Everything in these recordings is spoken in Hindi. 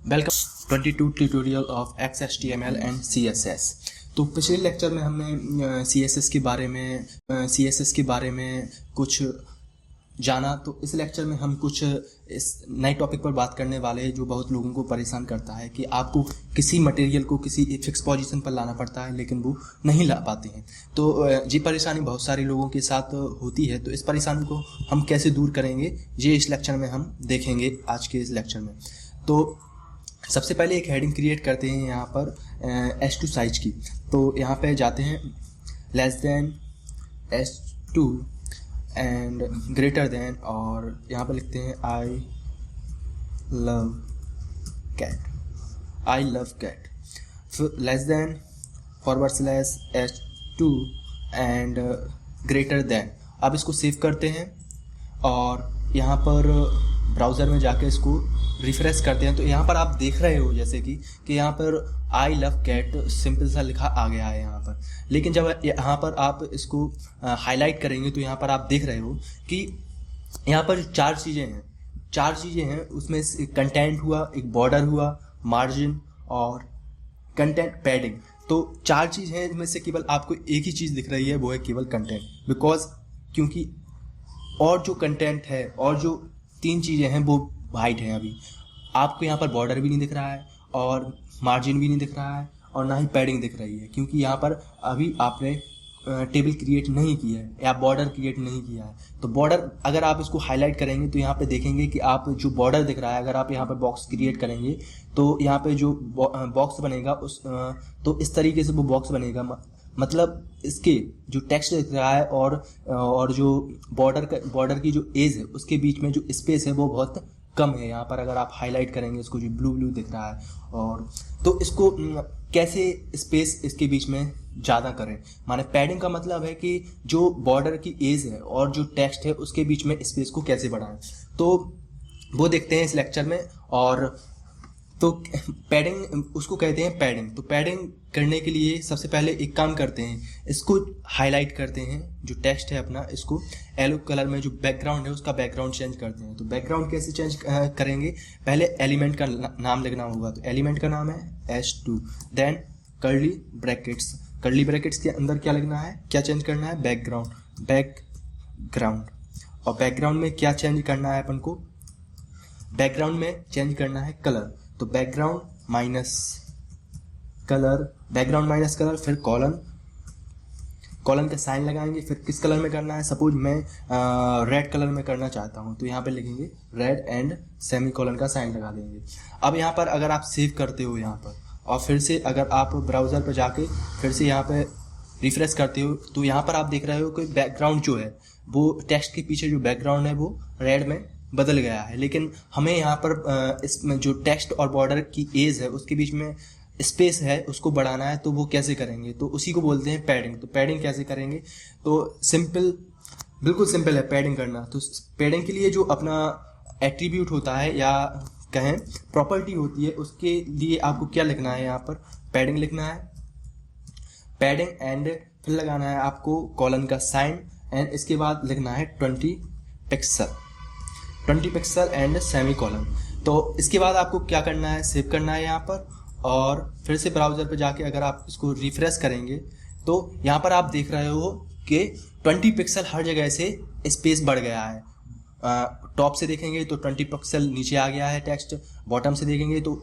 Welcome 22 tutorial of XHTML and CSS। तो पिछले लेक्चर में हमने CSS के बारे में कुछ जाना। तो इस लेक्चर में हम कुछ इस नए टॉपिक पर बात करने वाले हैं जो बहुत लोगों को परेशान करता है कि आपको किसी मटेरियल को किसी फिक्स पोजीशन पर लाना पड़ता है लेकिन वो नहीं ला पाते हैं। तो ये परेशानी बहुत सारे लोगों के साथ होती है। तो इस परेशानी को हम कैसे दूर करेंगे ये इस लेक्चर में हम देखेंगे आज के इस लेक्चर में। तो सबसे पहले एक हेडिंग क्रिएट करते हैं यहाँ पर H2 साइज की। तो यहाँ पे जाते हैं less than H2 and greater than, और यहाँ पर लिखते हैं आई लव कैट। फिर less than / H2 and greater than. अब इसको सेव करते हैं और यहाँ पर ब्राउज़र में जाके इसको रिफ्रेश करते हैं। तो यहाँ पर आप देख रहे हो जैसे कि यहाँ पर आई लव कैट सिंपल सा लिखा आ गया है यहाँ पर। लेकिन जब यहाँ पर आप इसको हाईलाइट करेंगे तो यहाँ पर आप देख रहे हो कि यहाँ पर चार चीज़ें हैं उसमें कंटेंट हुआ, एक बॉर्डर हुआ, मार्जिन और कंटेंट पैडिंग। तो चार चीज़ हैं इनमें से केवल आपको एक ही चीज़ दिख रही है, वो है केवल कंटेंट। क्योंकि और जो कंटेंट है और जो तीन चीज़ें हैं वो वाइट हैं। अभी आपको यहाँ पर बॉर्डर भी नहीं दिख रहा है और मार्जिन भी नहीं दिख रहा है और ना ही पैडिंग दिख रही है, क्योंकि यहाँ पर अभी आपने टेबल क्रिएट नहीं किया है या बॉर्डर क्रिएट नहीं किया है। तो बॉर्डर अगर आप इसको हाईलाइट करेंगे तो यहाँ पे देखेंगे कि आप जो बॉर्डर दिख रहा है, अगर आप यहाँ पर बॉक्स क्रिएट करेंगे तो यहाँ पे जो बॉक्स बनेगा तो इस तरीके से वो बॉक्स बनेगा। मतलब इसके जो टेक्स्ट दिख रहा है और जो बॉर्डर की जो एज है उसके बीच में जो स्पेस है वो बहुत कम है। यहाँ पर अगर आप हाईलाइट करेंगे इसको, जो ब्लू दिख रहा है, और तो इसको कैसे स्पेस इसके बीच में ज़्यादा करें। माने पैडिंग का मतलब है कि जो बॉर्डर की एज है और जो टेक्स्ट है उसके बीच में स्पेस को कैसे बढ़ाएं। तो वो देखते हैं इस लेक्चर में। और तो पैडिंग उसको कहते हैं पैडिंग। तो पैडिंग करने के लिए सबसे पहले एक काम करते हैं, इसको हाईलाइट करते हैं, जो टेक्स्ट है अपना इसको येलो कलर में, जो बैकग्राउंड है उसका बैकग्राउंड चेंज करते हैं। तो बैकग्राउंड कैसे चेंज करेंगे, पहले एलिमेंट का नाम लिखना होगा। तो एलिमेंट का नाम है H2, देन कर्ली ब्रैकेट्स के अंदर क्या लिखना है, क्या चेंज करना है, बैकग्राउंड। और बैकग्राउंड में क्या चेंज करना है अपन को, बैकग्राउंड में चेंज करना है कलर। तो बैकग्राउंड माइनस कलर, फिर कॉलन का साइन लगाएंगे। फिर किस कलर में करना है, सपोज मैं रेड कलर में करना चाहता हूँ तो यहाँ पे लिखेंगे रेड एंड सेमीकोलन का साइन लगा देंगे। अब यहाँ पर अगर आप सेव करते हो यहाँ पर और फिर से अगर आप ब्राउज़र पर जाके फिर से यहाँ पे रिफ्रेश करते हो तो यहाँ पर आप देख रहे हो कि बैकग्राउंड जो है वो टेक्स्ट के पीछे जो बैकग्राउंड है वो रेड में बदल गया है। लेकिन हमें यहाँ पर इसमें जो टेक्स्ट और बॉर्डर की एज है उसके बीच में स्पेस है उसको बढ़ाना है। तो वो कैसे करेंगे, तो उसी को बोलते हैं पैडिंग। तो पैडिंग कैसे करेंगे, तो बिल्कुल सिंपल है पैडिंग करना। तो पैडिंग के लिए जो अपना एट्रीब्यूट होता है या कहें प्रॉपर्टी होती है, उसके लिए आपको क्या लिखना है, यहाँ पर पैडिंग लिखना है, पैडिंग एंड फिर लगाना है आपको कॉलन का साइन एंड इसके बाद लिखना है 20 पिक्सल एंड सेमीकोलन। तो इसके बाद आपको क्या करना है, सेव करना है यहाँ पर और फिर से ब्राउज़र पे जाके अगर आप इसको रिफ्रेश करेंगे तो यहाँ पर आप देख रहे हो कि 20 पिक्सल हर जगह से स्पेस बढ़ गया है। टॉप से देखेंगे तो 20 पिक्सल नीचे आ गया है टेक्स्ट, बॉटम से देखेंगे तो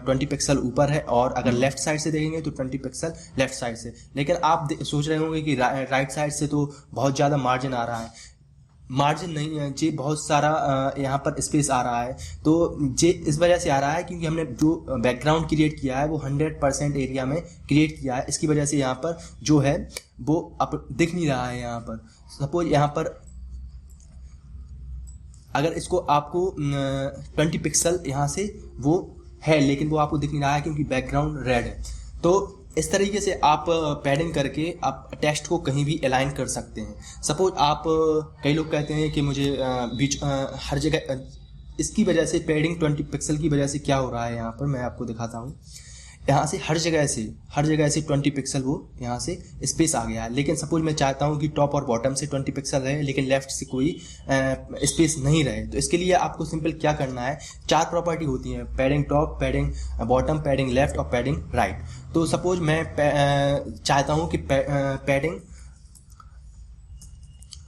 20 पिक्सल ऊपर है, और अगर लेफ्ट साइड से देखेंगे तो 20 पिक्सल लेफ्ट साइड से। लेकिन आप सोच रहे होंगे कि राइट साइड से तो बहुत ज़्यादा मार्जिन आ रहा है। मार्जिन नहीं है जी, बहुत सारा यहाँ पर स्पेस आ रहा है। तो जे इस वजह से आ रहा है क्योंकि हमने जो बैकग्राउंड क्रिएट किया है वो 100% एरिया में क्रिएट किया है। इसकी वजह से यहाँ पर जो है वो अब दिख नहीं रहा है। यहाँ पर सपोज यहाँ पर अगर इसको आपको 20 पिक्सल यहाँ से वो है लेकिन वो आपको दिख नहीं रहा है क्योंकि बैकग्राउंड रेड है। तो इस तरीके से आप पैडिंग करके आप टेक्स्ट को कहीं भी अलाइन कर सकते हैं। सपोज आप कई लोग कहते हैं कि मुझे हर जगह, इसकी वजह से पैडिंग 20 पिक्सल की वजह से क्या हो रहा है यहाँ पर मैं आपको दिखाता हूँ। यहाँ से हर जगह से 20 पिक्सल वो यहाँ से स्पेस आ गया है। लेकिन सपोज मैं चाहता हूँ कि टॉप और बॉटम से 20 पिक्सल रहे लेकिन लेफ्ट से कोई स्पेस नहीं रहे, तो इसके लिए आपको सिंपल क्या करना है, 4 प्रॉपर्टी होती हैं, padding top, padding bottom, padding left और पैडिंग राइट। तो सपोज मैं चाहता हूँ कि पैडिंग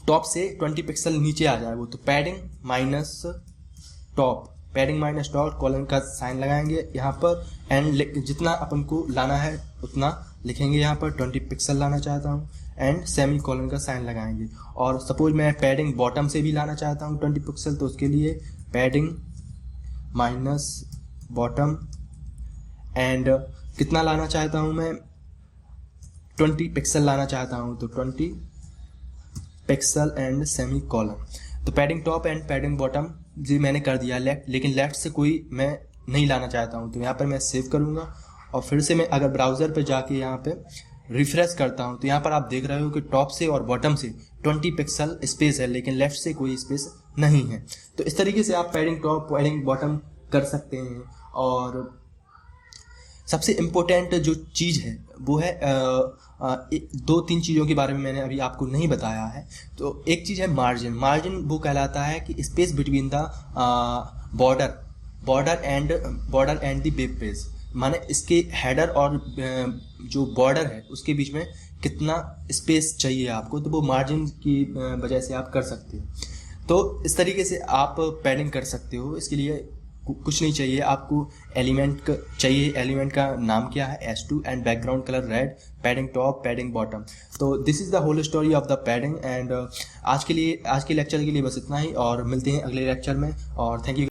टॉप से 20 पिक्सल नीचे आ जाए वो, तो पैडिंग माइनस टॉप कॉलन का साइन लगाएंगे यहाँ पर, एंड जितना अपन को लाना है उतना लिखेंगे यहाँ पर, 20 पिक्सल लाना चाहता हूँ, एंड सेमी कॉलन का साइन लगाएंगे। और सपोज मैं पैडिंग बॉटम से भी लाना चाहता हूँ 20 पिक्सल, तो उसके लिए पैडिंग माइनस बॉटम, एंड कितना लाना चाहता हूँ मैं, 20 पिक्सल लाना चाहता हूँ, तो 20 पिक्सल एंड सेमी कॉलन। तो padding top and padding bottom जी मैंने कर दिया लेफ्ट, लेकिन लेफ्ट से कोई मैं नहीं लाना चाहता हूँ, तो यहाँ पर मैं सेव करूँगा और फिर से मैं अगर ब्राउज़र पर जाके यहाँ पे रिफ्रेश करता हूँ तो यहाँ पर आप देख रहे हो कि टॉप से और बॉटम से 20 पिक्सल स्पेस है लेकिन लेफ्ट से कोई स्पेस नहीं है। तो इस तरीके से आप पैडिंग टॉप पैडिंग बॉटम कर सकते हैं। और सबसे इम्पोर्टेंट जो चीज़ है वो है 2-3 चीज़ों के बारे में मैंने अभी आपको नहीं बताया है। तो एक चीज़ है मार्जिन वो कहलाता है कि space between the border and the web page, माने इसके हेडर और जो बॉर्डर है उसके बीच में कितना स्पेस चाहिए आपको, तो वो मार्जिन की वजह से आप कर सकते हो। तो इस तरीके से आप पैडिंग कर सकते हो। इसके लिए कुछ नहीं चाहिए आपको, एलिमेंट चाहिए, एलिमेंट का नाम क्या है S2 and background colour red, padding top padding bottom. तो this is the whole story of the padding. And आज के लेक्चर के लिए बस इतना ही, और मिलते हैं अगले लेक्चर में, और थैंक यू।